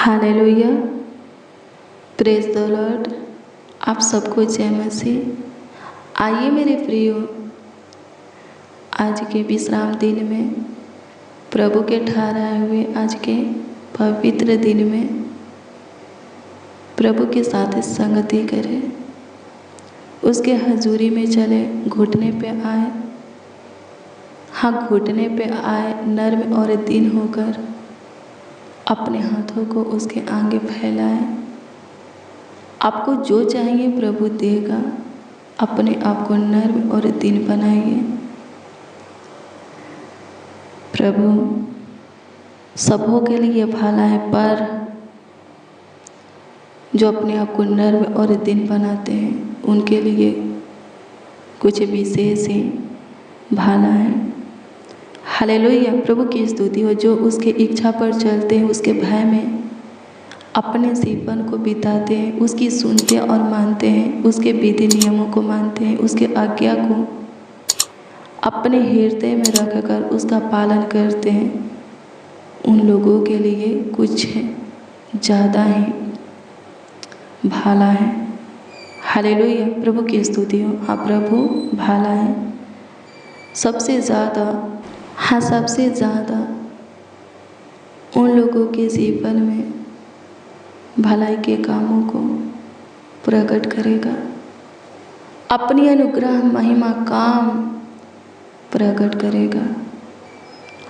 Hallelujah, praise the Lord. आप सबको जय मसीह। आइए मेरे प्रियो, आज के विश्राम दिन में, प्रभु के ठहराए हुए आज के पवित्र दिन में प्रभु के साथ संगति करें, उसके हजूरी में चले, घुटने पे आए। हाँ, घुटने पे आए, नर्म और दीन होकर अपने हाथों को उसके आगे फैलाएं। आपको जो चाहिए प्रभु देगा। अपने आप को नर्म और दीन बनाइए। प्रभु सबों के लिए भला है, पर जो अपने आप को नर्म और दीन बनाते हैं उनके लिए कुछ विशेष ही भला है। हालेलुया, प्रभु की स्तुति हो। जो उसके इच्छा पर चलते हैं, उसके भय में अपने जीवन को बिताते हैं, उसकी सुनते और मानते हैं, उसके विधि नियमों को मानते हैं, उसके आज्ञा को अपने हृदय में रखकर उसका पालन करते हैं, उन लोगों के लिए कुछ ज़्यादा ही भला है। हालेलुया, प्रभु की स्तुति हो। हाँ, प्रभु भला है सबसे ज़्यादा। हाँ, सबसे ज़्यादा उन लोगों के जीवन में भलाई के कामों को प्रकट करेगा, अपनी अनुग्रह महिमा काम प्रकट करेगा।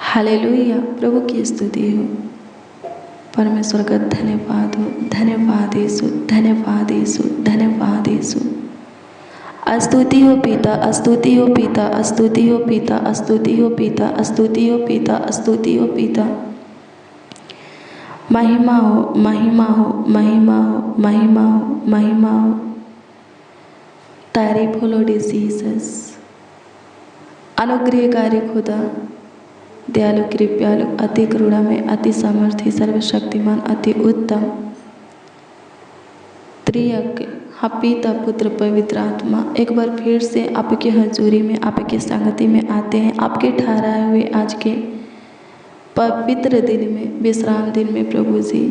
हालेलुया, प्रभु की स्तुति हो। परमेश्वर का धन्यवाद हो। धन्यवाद यीशु, धन्यवाद यीशु, धन्यवाद यीशु। स्तुति हो पिता, स्तुति हो पिता, स्तुति हो पिता, स्तुति हो पिता, स्तुति हो पिता, स्तुति हो पिता। महिमा हो, महिमा हो, महिमा हो, महिमा हो, महिमा हो। तारीफ हो लॉर्ड जीसस। अनुग्रहकारी खुदा, दयालु कृपालु, अति करुणा में, अति सामर्थ्य, सर्वशक्तिमान, अति उत्तम, त्रियक, हाँ, पिता पुत्र पवित्र आत्मा, एक बार फिर से आपके हजूरी में, आपकी संगति में आते हैं। आपके ठहराए हुए आज के पवित्र दिन में, विश्राम दिन में प्रभु जी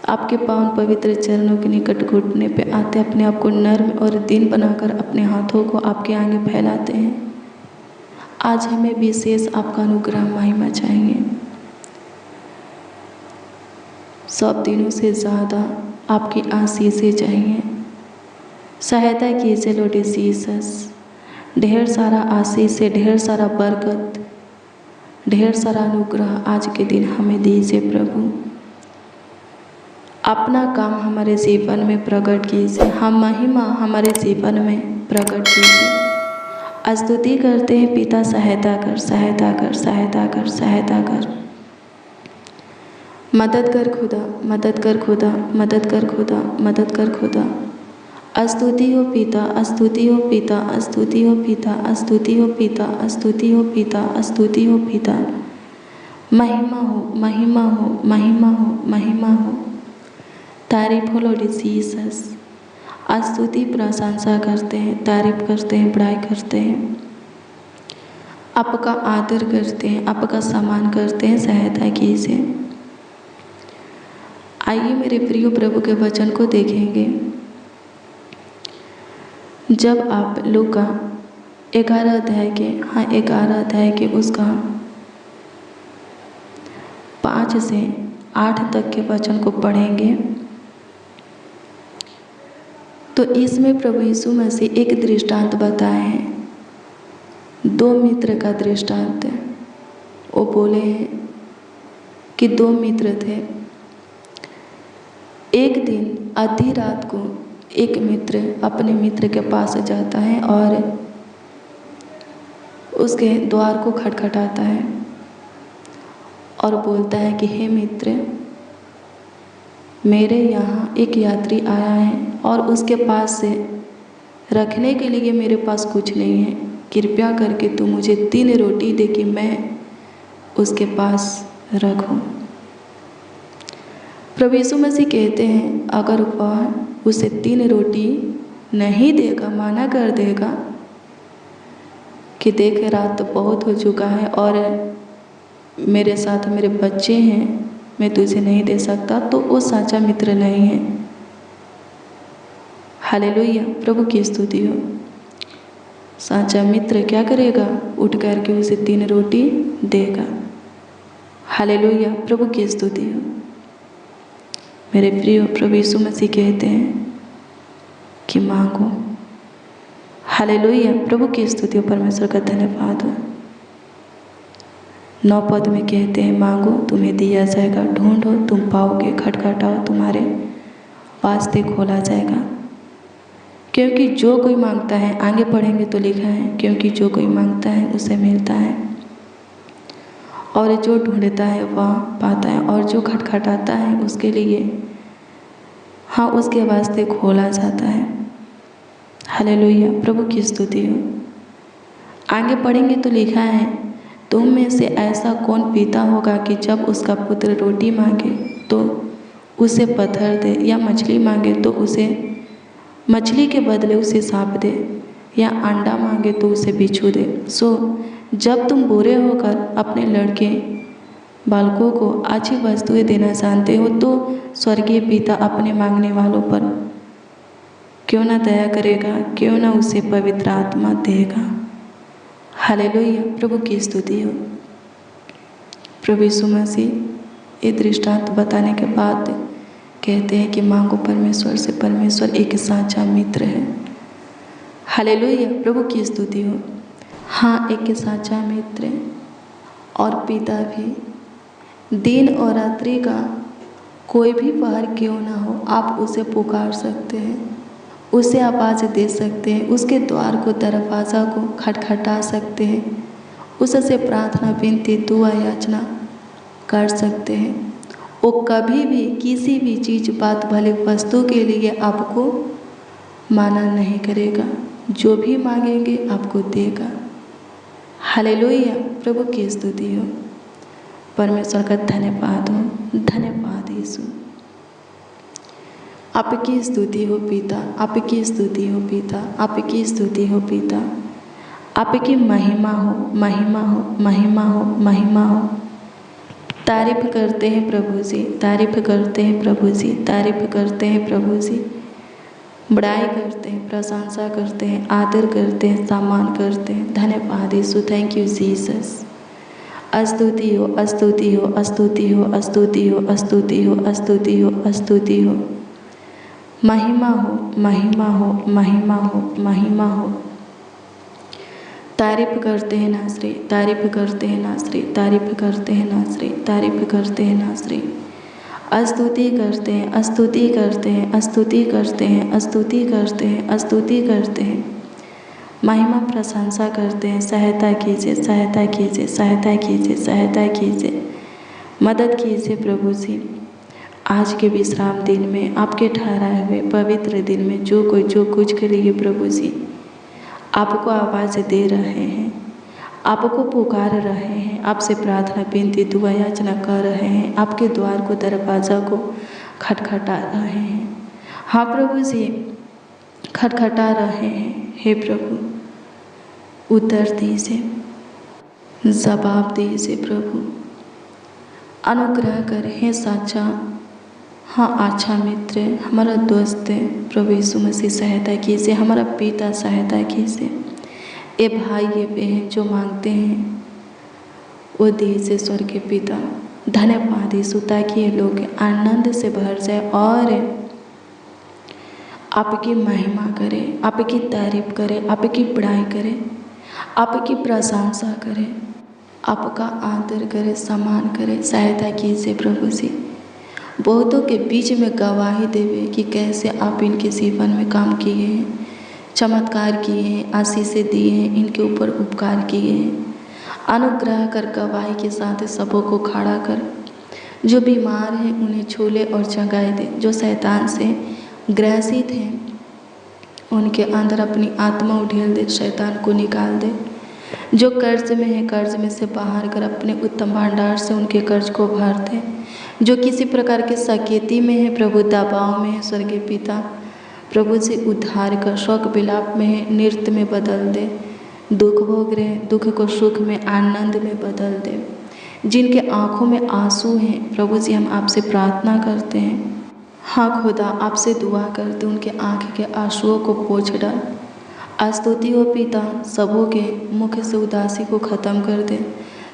आपके पावन पवित्र चरणों के निकट घुटने पे आते, अपने आप को नर्म और दीन बनाकर अपने हाथों को आपके आगे फैलाते हैं। आज हमें विशेष आपका अनुग्रह महिमा चाहिए। सब दिनों से ज़्यादा आपकी आशीषें चाहिए। सहायता कीजिए लॉर्ड जीसस। ढेर सारा आशीष से, ढेर सारा बरकत, ढेर सारा अनुग्रह आज के दिन हमें दीजिए प्रभु। अपना काम हमारे जीवन में प्रकट कीजिए। हम महिमा हमारे जीवन में प्रकट कीजिए। स्तुति करते हैं पिता, सहायता कर, सहायता कर, सहायता कर, सहायता कर। मदद कर खुदा, मदद कर खुदा, मदद कर खुदा, मदद कर खुदा। स्तुति हो पिता, स्तुति हो पिता, स्तुति हो पिता, स्तुति हो पिता, स्तुति हो पिता, स्तुति हो पिता। महिमा हो, महिमा हो, महिमा हो, महिमा हो। तारीफ हो लॉर्ड जीसस। स्तुति प्रशंसा करते हैं, तारीफ करते हैं, बड़ाई करते हैं, आपका आदर करते हैं, आपका सम्मान करते हैं। सहायता कीजिए। आइए मेरे प्रिय, प्रभु के वचन को देखेंगे। जब आप लूका 11 अध्याय के, हाँ, 11 अध्याय के उसका 5 से 8 तक के वचन को पढ़ेंगे तो इसमें प्रभु यीशु मसीह एक दृष्टांत बताए हैं। 2 मित्र का दृष्टांत। वो बोले हैं कि 2 मित्र थे। एक दिन आधी रात को एक मित्र अपने मित्र के पास जाता है और उसके द्वार को खटखटाता है और बोलता है कि हे मित्र, मेरे यहाँ एक यात्री आया है और उसके पास से रखने के लिए मेरे पास कुछ नहीं है। कृपया करके तू मुझे 3 रोटी दे कि मैं उसके पास रखूं। प्रभु यीशु मसीह कहते हैं अगर वह उसे 3 रोटी नहीं देगा, माना कर देगा कि देख रात तो बहुत हो चुका है और मेरे साथ मेरे बच्चे हैं, मैं तुझे नहीं दे सकता, तो वो सच्चा मित्र नहीं है। हालेलुया, प्रभु की स्तुति हो। सच्चा मित्र क्या करेगा? उठ करके उसे 3 रोटी देगा। हालेलुया, प्रभु की स्तुति हो। मेरे प्रिय, प्रभु यीशु मसीह कहते हैं कि मांगो। हालेलुया, प्रभु की स्तुति हो, परमेश्वर का धन्यवाद हो। 9 पद में कहते हैं, मांगो तुम्हें दिया जाएगा, ढूंढो तुम पाओगे, खटखटाओ तुम्हारे वास्ते खोला जाएगा। क्योंकि जो कोई मांगता है, आगे पढ़ेंगे तो लिखा है, क्योंकि जो कोई मांगता है उसे मिलता है, और जो ढूंढता है वह पाता है, और जो खटखटाता है उसके लिए, हाँ, उसके वास्ते खोला जाता है। हालेलुया, प्रभु की स्तुति हो। आगे पढ़ेंगे तो लिखा है, तुम में से ऐसा कौन पिता होगा कि जब उसका पुत्र रोटी मांगे तो उसे पत्थर दे, या मछली मांगे तो उसे मछली के बदले उसे सांप दे, या अंडा मांगे तो उसे बिच्छू दे। सो जब तुम बुरे होकर अपने लड़के बालकों को अच्छी वस्तुएं देना जानते हो, तो स्वर्गीय पिता अपने मांगने वालों पर क्यों ना दया करेगा, क्यों ना उसे पवित्र आत्मा देगा। हालेलुया, प्रभु की स्तुति हो। प्रभु यीशु मसीह ये दृष्टांत बताने के बाद कहते हैं कि मांगो परमेश्वर से, परमेश्वर एक साचा मित्र है। हालेलुया, प्रभु की स्तुति हो। हाँ, एक साचा मित्र और पिता भी। दिन और रात्रि का कोई भी पहर क्यों ना हो, आप उसे पुकार सकते हैं, उसे आवाज़ दे सकते हैं, उसके द्वार को, दरवाज़ा को खटखटा सकते हैं, उससे प्रार्थना, विनती, दुआ, याचना कर सकते हैं। वो कभी भी किसी भी चीज़, बात, भले वस्तु के लिए आपको माना नहीं करेगा। जो भी मांगेंगे आपको देगा। हालेलुया, प्रभु की स्तुति हो। परमेश्वर का धन्यवाद हो। धन्यवाद यीशु। आपकी स्तुति हो पिता, आपकी स्तुति हो पिता, आपकी स्तुति हो पिता। आपकी महिमा हो, महिमा हो, महिमा हो, महिमा हो। तारीफ करते हैं प्रभु जी, तारीफ करते हैं प्रभु जी, तारीफ करते हैं प्रभु जी। बड़ाई करते हैं, प्रशंसा करते हैं, आदर करते हैं, सम्मान करते हैं। धन्यवाद यीशु, थैंक यू जीसस। स्तुति हो, स्तुति हो, स्तुति हो, स्तुति हो, स्तुति हो, स्तुति हो, स्तुति हो। महिमा हो, महिमा हो, महिमा हो, महिमा हो। तारीफ करते हैं नासरी, तारीफ करते हैं नासरी, तारीफ करते हैं नासरी, तारीफ करते हैं नासरी। स्तुति करते हैं, स्तुति करते हैं, स्तुति करते हैं, स्तुति करते हैं, स्तुति करते हैं। महिमा प्रशंसा करते हैं। सहायता कीजिए, सहायता कीजिए, सहायता कीजिए, सहायता कीजिए, मदद कीजिए प्रभु जी। आज के विश्राम दिन में, आपके ठहराए हुए पवित्र दिन में, जो कोई जो कुछ के लिए प्रभु जी आपको आवाज़ दे रहे हैं, आपको पुकार रहे हैं, आपसे प्रार्थना, विनती, दुआ, याचना कर रहे हैं, आपके द्वार को, दरवाज़ा को खटखटा रहे हैं। हाँ प्रभु जी, खटखटा रहे हैं। हे प्रभु, उत्तर दीजिए, जवाब दीजिए प्रभु, अनुग्रह करें। हे साचा, हाँ, अच्छा मित्र, हमारा दोस्त है प्रभु यीशु मसीह, सहायता कीजिए। हमारा पिता, सहायता कीजिए। ये भाई, ये बहन जो मांगते हैं वो दीजिए स्वर्गीय पिता। धन्यवाद यीशु, ताकि ये लोग आनंद से भर जाए और आपकी महिमा करें, आपकी तारीफ करें, आपकी बड़ाई करें, आपकी प्रशंसा करें, आपका आदर करें, सम्मान करें। सहायता कीजिए प्रभु जी। बहुतों के बीच में गवाही देवे कि कैसे आप इनके जीवन में काम किए हैं, चमत्कार किए हैं, आशीषें दिए हैं, इनके ऊपर उपकार किए हैं। अनुग्रह कर गवाही के साथ सबों को खड़ा कर। जो बीमार हैं उन्हें छूले और जगाए दे। जो शैतान से ग्रसित हैं उनके अंदर अपनी आत्मा उधेल दे, शैतान को निकाल दे। जो कर्ज में है, कर्ज में से बाहर कर अपने उत्तम भंडार से उनके कर्ज को भर दे। जो किसी प्रकार के सकेती में है प्रभु, दबाव में है स्वर्गीय पिता, प्रभु से उद्धार कर। शोक विलाप में है, नृत्य में बदल दे। दुख भोग रहे, दुख को सुख में, आनंद में बदल दे। जिनके आँखों में आंसू हैं, प्रभु जी हम आपसे प्रार्थना करते हैं। हाँ खुदा, आपसे दुआ करते उनके आँख के आंसुओं को पोंछ डाल। स्तुति हो पिता, सबों के मुख से उदासी को ख़त्म कर दे,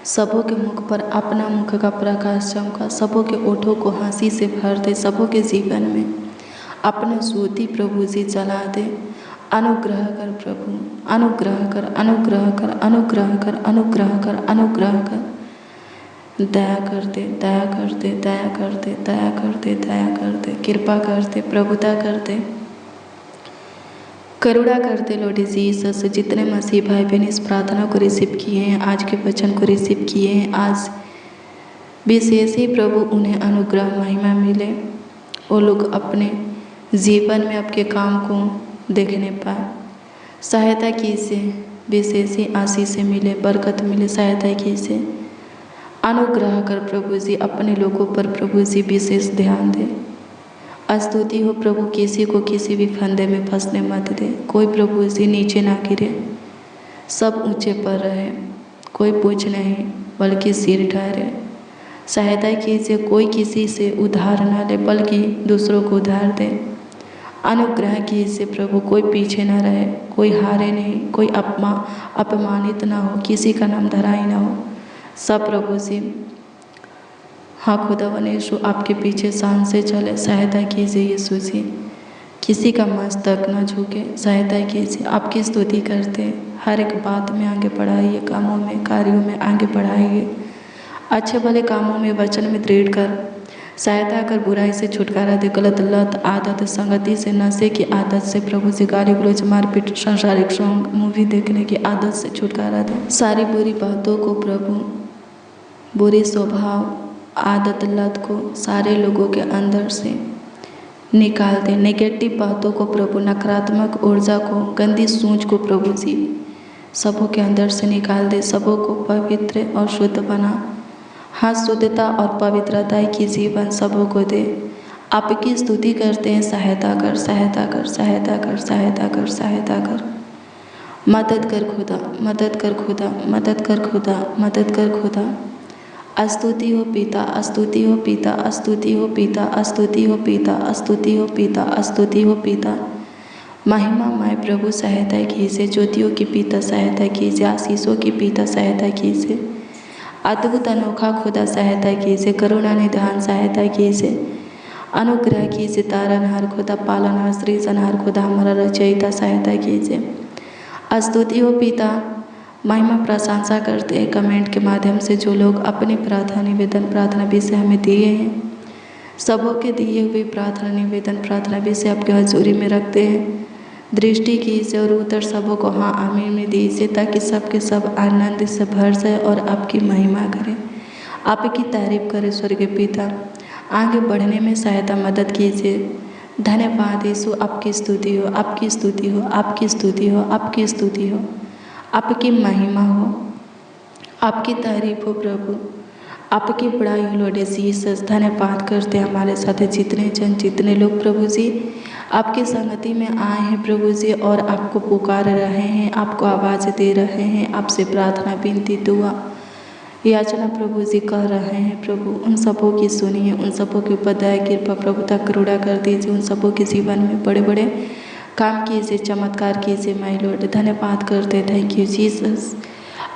सबों के मुख पर अपना मुख का प्रकाश चमका, सबों के ओठों को हंसी से भर दे, सबों के जीवन में अपना ज्योति प्रभु जी जला दे। अनुग्रह कर प्रभु, अनुग्रह कर, अनुग्रह कर, अनुग्रह कर, अनुग्रह कर, अनुग्रह कर, दया कर दे, दया कर दे, दया कर दे, दया कर दे, दया कर दे, कृपा कर दे, प्रभुता कर दे, करुणा करते लॉर्ड जीसस। जितने मसीह भाई बहन इस प्रार्थना को रिसीव किए हैं, आज के वचन को रिसीव किए हैं, आज विशेष ही प्रभु उन्हें अनुग्रह महिमा मिले, वो लोग अपने जीवन में आपके काम को देखने पाए। सहायता कीजिए, विशेष ही आशीष से मिले, बरकत मिले, सहायता कीजिए। अनुग्रह कर प्रभु जी, अपने लोगों पर प्रभु जी विशेष ध्यान दे। स्तुति हो प्रभु, किसी को किसी भी फंदे में फंसने मत दे, कोई प्रभु जी नीचे ना गिरे, सब ऊंचे पर रहे, कोई पूछ नहीं बल्कि सिर ठहरे। सहायता कीजिए, कोई किसी से उधार ना ले बल्कि दूसरों को उधार दे। अनुग्रह कीजिए प्रभु, कोई पीछे ना रहे, कोई हारे नहीं, कोई अपमानित ना हो, किसी का नाम धराई ना हो, सब प्रभु जी हाँ खुदावन यीशु आपके पीछे शान से चले। सहायता कीजिए यीशु जी, किसी का मस्तक न झुके, सहायता कीजिए। आपकी स्तुति करते, हर एक बात में आगे बढ़ाइए, कामों में कार्यों में आगे बढ़ाइए, अच्छे भले कामों में वचन में दृढ़ कर। सहायता कर, बुराई से छुटकारा दे, गलत लत आदत संगति से, नशे की आदत से, प्रभु जी गाली गलौज मारपीट सांसारिक सॉन्ग मूवी देखने की आदत से छुटकारा दे। सारी बुरी बातों को प्रभु, बुरी स्वभाव आदत लत को सारे लोगों के अंदर से निकाल दे। नेगेटिव बातों को प्रभु, नकारात्मक ऊर्जा को, गंदी सोच को प्रभु जी सबों के अंदर से निकाल दे। सबों को पवित्र और शुद्ध बना। हाँ, शुद्धता और पवित्रता की जीवन सबों को दे। आपकी स्तुति करते हैं। सहायता कर, सहायता कर, सहायता कर, सहायता कर, सहायता कर, मदद कर खुदा, मदद कर खुदा, मदद कर खुदा, मदद कर खुदा। स्तुति हो पिता, स्तुति हो पिता, स्तुति हो पिता, स्तुति हो पिता, स्तुति हो पिता, स्तुति हो पिता। महिमा माय प्रभु सहायता कीजिए, ज्योतियों की पिता सहायता कीजिए, आशीषों की पिता सहायता कीजिए, अद्भुत अनोखा खुदा सहायता कीजिए, करुणा निधान सहायता कीजिए, अनुग्रह कीजिए, तारनहार खुदा, पालनहार, सृजनहार खुदा, हमारा रचयिता सहायता कीजिए। स्तुति हो पिता, महिमा प्रशंसा करते हैं कमेंट के माध्यम से जो लोग अपनी प्रार्थना निवेदन प्रार्थना विषय हमें दिए हैं, सबों के दिए हुए प्रार्थना निवेदन प्रार्थना विषय आपके हजूरी में रखते हैं। दृष्टि कीजिए और उत्तर सबों को हाँ आमीन में दीजिए, ताकि सबके सब आनंद से भर जाए और आपकी महिमा करें, आपकी तारीफ करें। स्वर्गीय पिता, आगे बढ़ने में सहायता मदद कीजिए। धन्यवाद यीशु, आपकी स्तुति हो, आपकी स्तुति हो, आपकी स्तुति हो, आपकी स्तुति हो, आपकी महिमा हो, आपकी तारीफ हो प्रभु, आपकी बड़ाई हो लॉर्ड जीसस। धन्यवाद करते हैं हमारे साथ जितने जन, जितने लोग प्रभु जी आपकी संगति में आए हैं प्रभु जी, और आपको पुकार रहे हैं, आपको आवाज़ दे रहे हैं, आपसे प्रार्थना विनती दुआ याचना प्रभु जी कर रहे हैं प्रभु, उन सबों की सुनिए, उन सबों के ऊपर दया कृपा प्रभुता करुणा कर दीजिए, उन सबों के जीवन में बड़े बड़े काम कीजिए, चमत्कार कीजिए माय लॉर्ड। धन्यवाद करते, थैंक यू जीसस।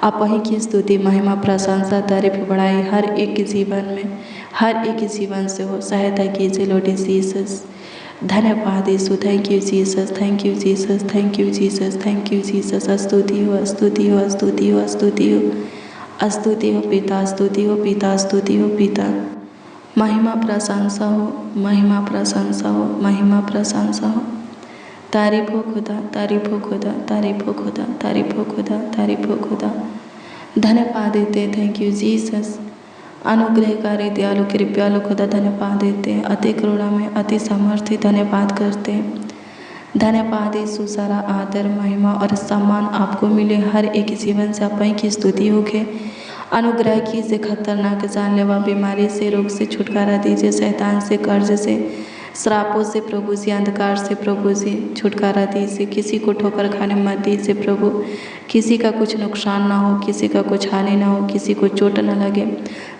आप वहीं की स्तुति महिमा प्रशंसा तारीफ बढ़ाई हर एक के जीवन में, हर एक के जीवन से हो, सहायता कीजिए लॉर्ड जीसस। धन्यवाद यीशु, thank you Jesus, thank you Jesus, thank you Jesus, thank you Jesus. स्तुति हो, स्तुति हो, स्तुति हो, स्तुति हो, स्तुति हो पिता, स्तुति हो पिता, स्तुति हो पिता। महिमा प्रशंसा हो, महिमा प्रशंसा हो, महिमा प्रशंसा हो। तारीफ हो खुदा, तारीफ हो खुदा, तारीफ हो खुदा, तारीफ हो खुदा, तारीफ हो खुदा। धन्यवाद देते, थैंक यू जीसस। अनुग्रहकारी दयालु कृपयालु खुदा धन्यवाद देते हैं, अति करुणा में अति सामर्थ्य धन्यवाद करते हैं। धन्यवाद यीशु, सारा आदर महिमा और सम्मान आपको मिले, हर एक जीवन से आप की स्तुति होके। अनुग्रह कीजिए, खतरनाक जानलेवा बीमारी से, रोग से छुटकारा दीजिए, शैतान से, कर्ज से, श्रापों से प्रभु जी, अंधकार से प्रभु जी छुटकारा दीजिए। किसी को ठोकर खाने मत दीजिए प्रभु, किसी का कुछ नुकसान ना हो, किसी का कुछ हानि ना हो, किसी को चोट ना लगे।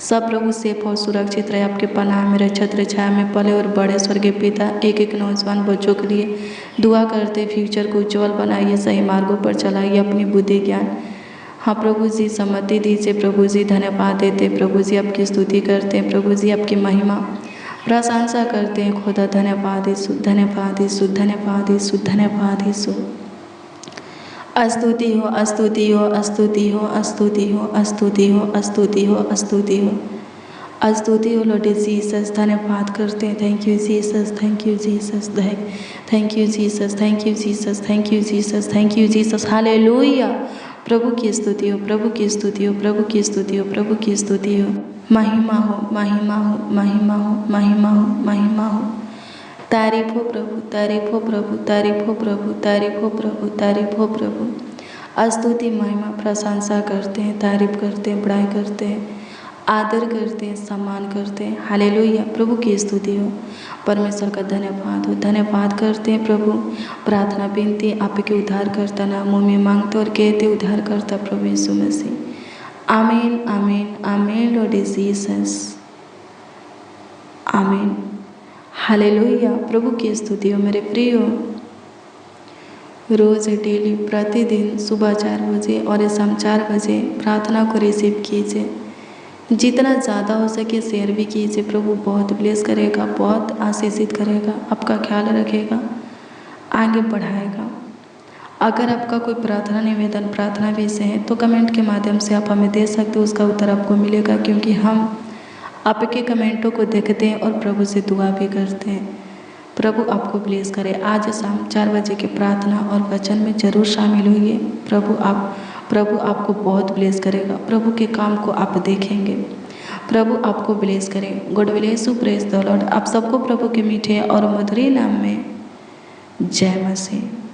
सब प्रभु सेफ और सुरक्षित रहे, आपके पनाह में, छत्र छाया में पले और बड़े स्वर्गीय पिता एक एक नौजवान बच्चों के लिए दुआ करते, फ्यूचर को उज्जवल बनाइए, सही मार्गों पर चलाइए, अपनी बुद्धि ज्ञान हाँ प्रभु जी सम्मति दीजिए। प्रभु जी धन्यवाद देते, प्रभु जी आपकी स्तुति करते हैं, प्रभु जी आपकी महिमा प्रशंसा करते हैं। खुदा धन्यवाद यीशु, धन्यवाद यीशु, धन्यवाद यीशु, धन्यवाद यीशु। स्तुति हो, स्तुति हो, स्तुति हो, स्तुति हो, स्तुति हो, स्तुति हो, स्तुति हो, स्तुति हो लॉर्ड जीसस। धन्यवाद करते हैं। Thank you Jesus, thank you Jesus, thank you Jesus, thank you Jesus, thank you Jesus, thank you Jesus. Hallelujah. प्रभु की स्तुति हो, प्रभु की स्तुति हो, प्रभु की स्तुति हो, प्रभु की स्तुति हो। महिमा हो, महिमा हो, महिमा हो, महिमा हो, महिमा हो। तारीफ हो प्रभु, तारीफ हो प्रभु, तारीफ हो प्रभु, तारीफ हो प्रभु, तारीफ हो प्रभु। स्तुति महिमा प्रशंसा करते हैं, तारीफ करते हैं, बड़ाई करते हैं, आदर करते हैं, सम्मान करते हैं। हालेलुया। प्रभु की स्तुति हो, परमेश्वर का धन्यवाद हो, धन्यवाद करते हैं प्रभु। प्रार्थना विनती आपके उद्धार करता नामों में मांगते और कहते उद्धार करता प्रभु यीशु मसीह। आमीन, आमीन, आमीन लॉर्ड जीसस, आमीन। हालेलुया। प्रभु की स्तुति हो मेरे प्रियो। रोज़ डेली प्रतिदिन सुबह 4 बजे और शाम 4 बजे प्रार्थना को रिसीव कीजिए। जितना ज़्यादा हो सके शेयर भी कीजिए। प्रभु बहुत ब्लेस करेगा, बहुत आशीषित करेगा, आपका ख्याल रखेगा, आगे बढ़ाएगा। अगर आपका कोई प्रार्थना निवेदन, प्रार्थना विषय है तो कमेंट के माध्यम से आप हमें दे सकते हो, उसका उत्तर आपको मिलेगा, क्योंकि हम आपके कमेंटों को देखते हैं और प्रभु से दुआ भी करते हैं। प्रभु आपको ब्लेस करे। आज शाम 4 बजे की प्रार्थना और वचन में ज़रूर शामिल होइए। प्रभु आपको बहुत ब्लेस करेगा। प्रभु के काम को आप देखेंगे। प्रभु आपको ब्लेस करे। God bless you, praise the Lord. आप सबको प्रभु के मीठे और मधुर नाम में जय मसीह।